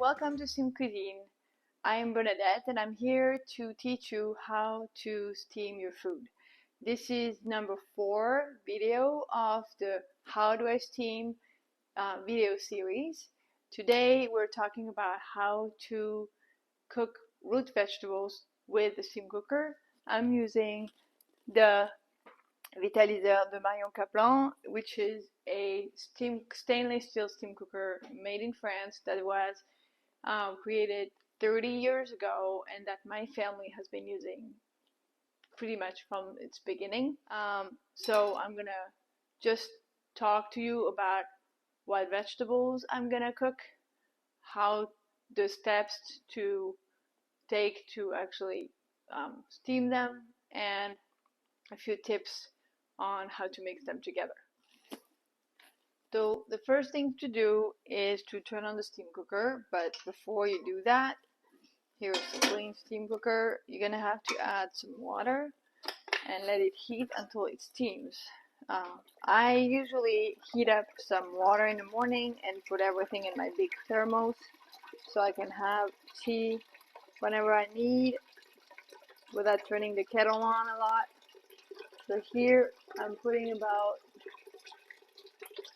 welcome to Cuisine. I am Bernadette and I'm here to teach you how to steam your food. This is number 4 video of the How Do I Steam video series. Today we're talking about how to cook root vegetables with the steam cooker. I'm using the Vitaliseur de Marion, which is a stainless steel steam cooker made in France that was created 30 years ago and that my family has been using pretty much from its beginning. So I'm gonna just talk to you about what vegetables I'm gonna cook, how the steps to take to actually steam them, and a few tips on how to mix them together. So the first thing to do is to turn on the steam cooker, but before you do that, here's a clean steam cooker. You're gonna have to add some water and let it heat until it steams. I usually heat up some water in the morning and put everything in my big thermos so I can have tea whenever I need without turning the kettle on a lot. So here I'm putting about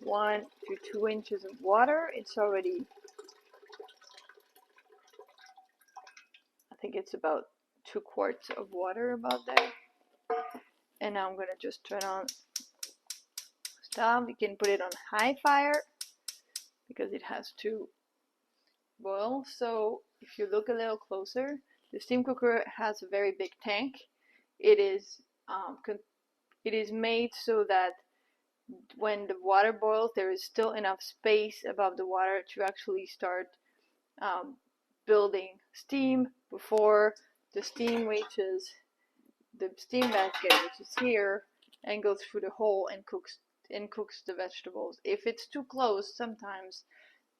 1 to 2 inches of water. It's already, I think it's about 2 quarts of water about there. And now I'm gonna just turn on stove. You can put it on high fire because it has to boil. So if you look a little closer, the steam cooker has a very big tank. It is made so that when the water boils, there is still enough space above the water to actually start building steam before the steam reaches the steam basket, which is here, and goes through the hole and cooks the vegetables. If it's too close, sometimes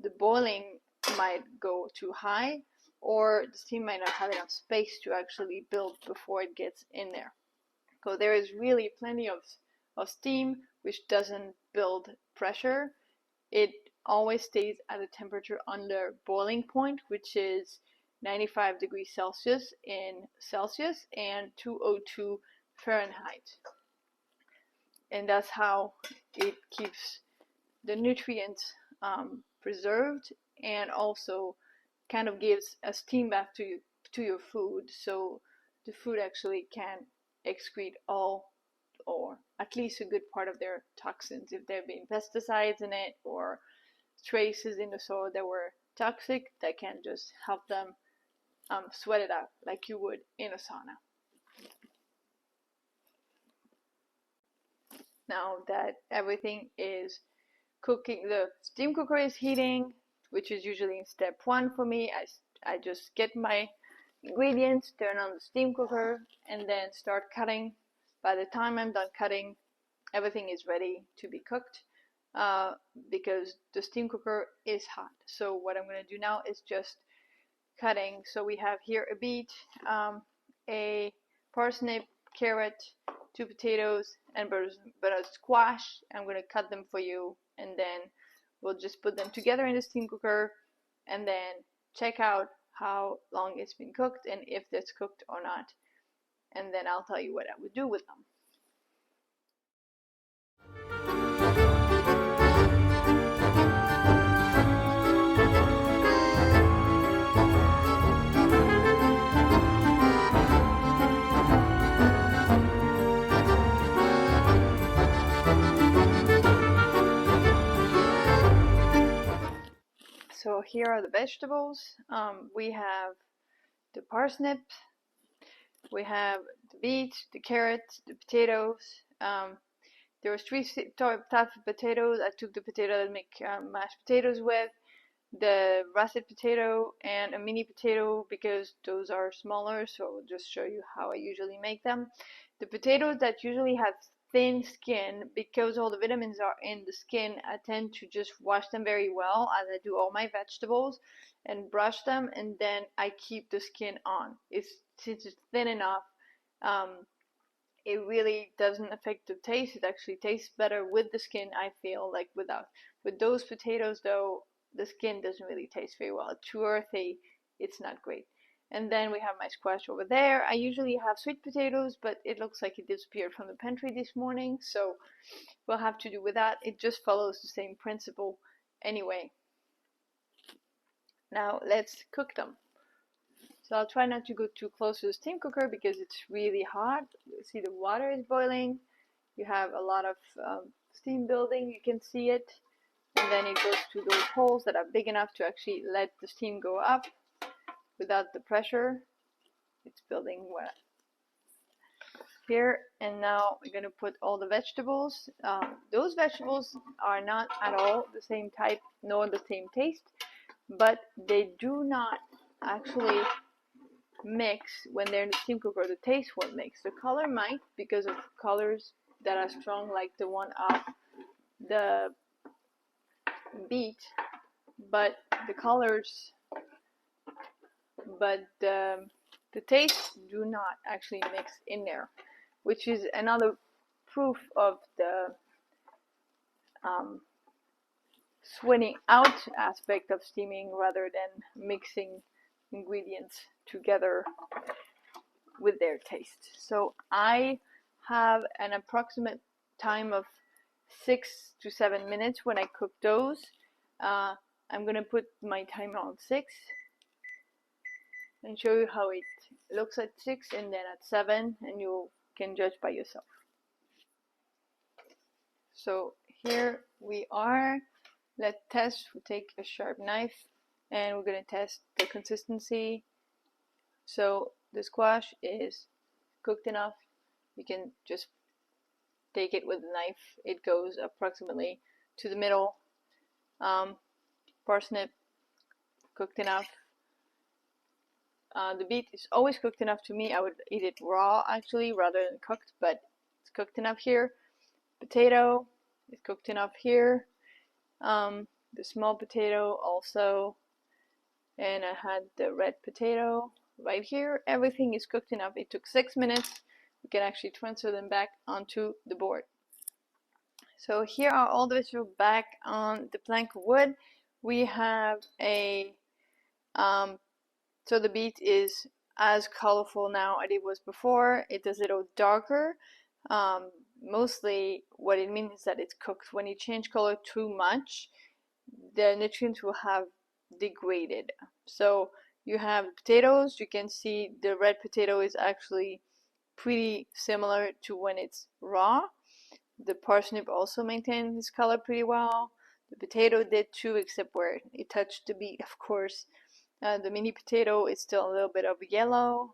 the boiling might go too high, or the steam might not have enough space to actually build before it gets in there. So there is really plenty of steam, which doesn't build pressure. It always stays at a temperature under boiling point, which is 95 degrees Celsius in Celsius and 202 Fahrenheit. And that's how it keeps the nutrients preserved, and also kind of gives a steam bath to your food, so the food actually can excrete all, or at least a good part of their toxins. If there have been pesticides in it or traces in the soil that were toxic, that can just help them sweat it out like you would in a sauna. Now that everything is cooking, the steam cooker is heating, which is usually in step 1 for me. I just get my ingredients, turn on the steam cooker, and then start cutting. By the time I'm done cutting, everything is ready to be cooked because the steam cooker is hot. So what I'm going to do now is just cutting. So we have here a beet, a parsnip, carrot, 2 potatoes, and butter squash. I'm going to cut them for you, and then we'll just put them together in the steam cooker and then check out how long it's been cooked and if it's cooked or not. And then I'll tell you what I would do with them. So here are the vegetables. We have the parsnip, we have the beets, the carrots, the potatoes. There was 3 types of potatoes. I took the potato that I make mashed potatoes with, the russet potato, and a mini potato because those are smaller. So I'll just show you how I usually make them. The potatoes that usually have thin skin, because all the vitamins are in the skin, I tend to just wash them very well as I do all my vegetables and brush them, and then I keep the skin on. Since it's thin enough, it really doesn't affect the taste. It actually tastes better with the skin, I feel like. With those potatoes though, the skin doesn't really taste very well. It's too earthy, it's not great. And then we have my squash over there. I usually have sweet potatoes, but it looks like it disappeared from the pantry this morning, so we'll have to do with that. It just follows the same principle anyway. Now let's cook them. So I'll try not to go too close to the steam cooker because it's really hot. You see the water is boiling. You have a lot of steam building, you can see it. And then it goes to those holes that are big enough to actually let the steam go up without the pressure. It's building wet here. And now we're going to put all the vegetables. Those vegetables are not at all the same type nor the same taste, but they do not actually mix when they're in the steam cooker. The taste won't mix. The color might, because of colors that are strong, like the one of the beet, but the colors, but the tastes do not actually mix in there, which is another proof of the sweating out aspect of steaming rather than mixing ingredients together with their taste. So I have an approximate time of 6 to 7 minutes when I cook those. I'm gonna put my timer on 6 and show you how it looks at 6 and then at 7, and you can judge by yourself. So here we are. Let's test. We'll take a sharp knife and we're gonna test the consistency. So the squash is cooked enough. You can just take it with a knife. It goes approximately to the middle. Parsnip, cooked enough. The beet is always cooked enough. To me, I would eat it raw actually rather than cooked, but it's cooked enough here. Potato is cooked enough here. The small potato also, and I had the red potato right here. Everything is cooked enough. It took 6 minutes. We can actually transfer them back onto the board. So here are all the vegetables back on the plank of wood. We have a so the beet is as colorful now as it was before. It is a little darker. Mostly what it means is that it's cooked. When you change color too much, the nutrients will have degraded. So you have potatoes. You can see the red potato is actually pretty similar to when it's raw. The parsnip also maintained this color pretty well. The potato did too, except where it touched the beet, of course. The mini potato is still a little bit of yellow.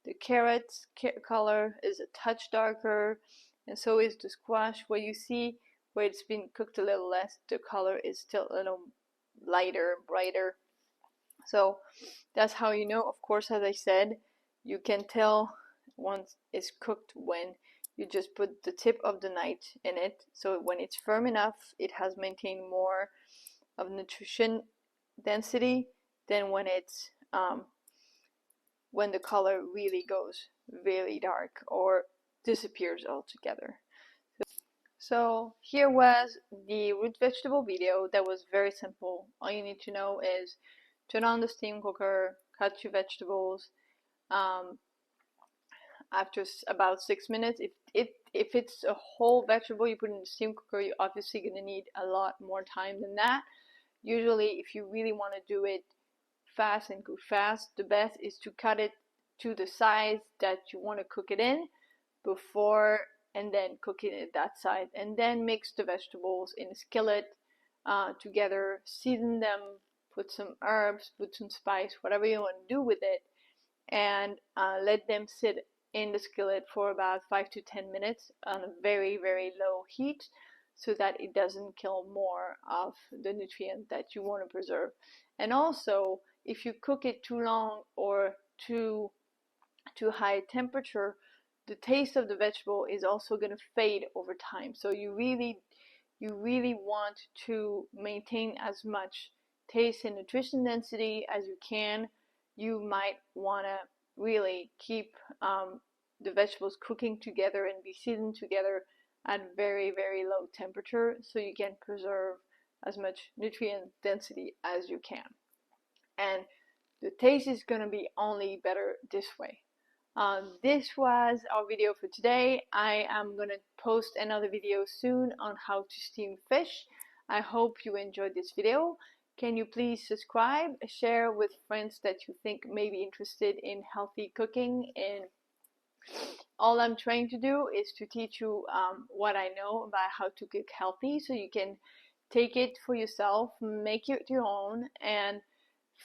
The carrot's color is a touch darker, and so is the squash. Where you see where it's been cooked a little less, the color is still a little lighter, brighter. So that's how you know. Of course, as I said, you can tell once it's cooked when you just put the tip of the knife in it. So when it's firm enough, it has maintained more of nutrition density than when it's when the color really goes very dark or disappears altogether. So here was the root vegetable video. That was very simple. All you need to know is turn on the steam cooker, cut your vegetables. After about 6 minutes, if it's a whole vegetable you put in the steam cooker, you're obviously going to need a lot more time than that. Usually, if you really want to do it fast and cook fast, the best is to cut it to the size that you want to cook it in before, and then cook it at that size, and then mix the vegetables in a skillet together, season them, put some herbs, put some spice, whatever you want to do with it, and let them sit in the skillet for about 5 to 10 minutes on a very, very low heat, so that it doesn't kill more of the nutrient that you want to preserve. And also, if you cook it too long or too high temperature, the taste of the vegetable is also going to fade over time. So you really want to maintain as much taste and nutrition density as you can. You might want to really keep the vegetables cooking together and be seasoned together at very, very low temperature, so you can preserve as much nutrient density as you can. And the taste is going to be only better this way. This was our video for today. I am going to post another video soon on how to steam fish. I hope you enjoyed this video. Can you please subscribe, share with friends that you think may be interested in healthy cooking? And all I'm trying to do is to teach you what I know about how to cook healthy, so you can take it for yourself, make it your own, and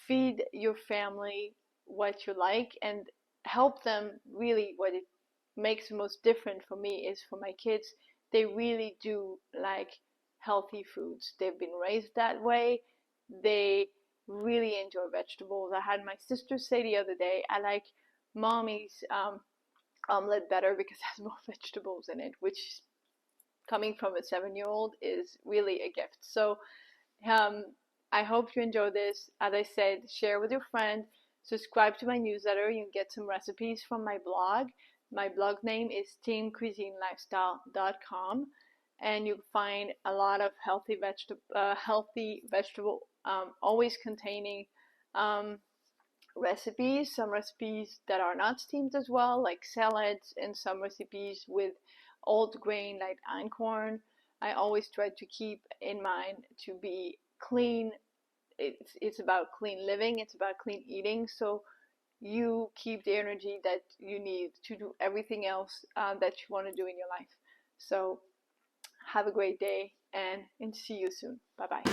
feed your family what you like, and help them. Really, what it makes the most different for me is for my kids, they really do like healthy foods. They've been raised that way. They really enjoy vegetables. I had my sister say the other day, I like mommy's omelet better because it has more vegetables in it, which coming from a 7-year-old is really a gift. So I hope you enjoy this. As I said, share with your friend, subscribe to my newsletter. You can get some recipes from my blog. My blog name is teamcuisinelifestyle.com, and you'll find a lot of healthy vegetable, always containing recipes, some recipes that are not steamed as well, like salads, and some recipes with old grain like einkorn. I always try to keep in mind to be clean. It's about clean living, it's about clean eating, so you keep the energy that you need to do everything else that you want to do in your life. So have a great day, and see you soon. Bye bye.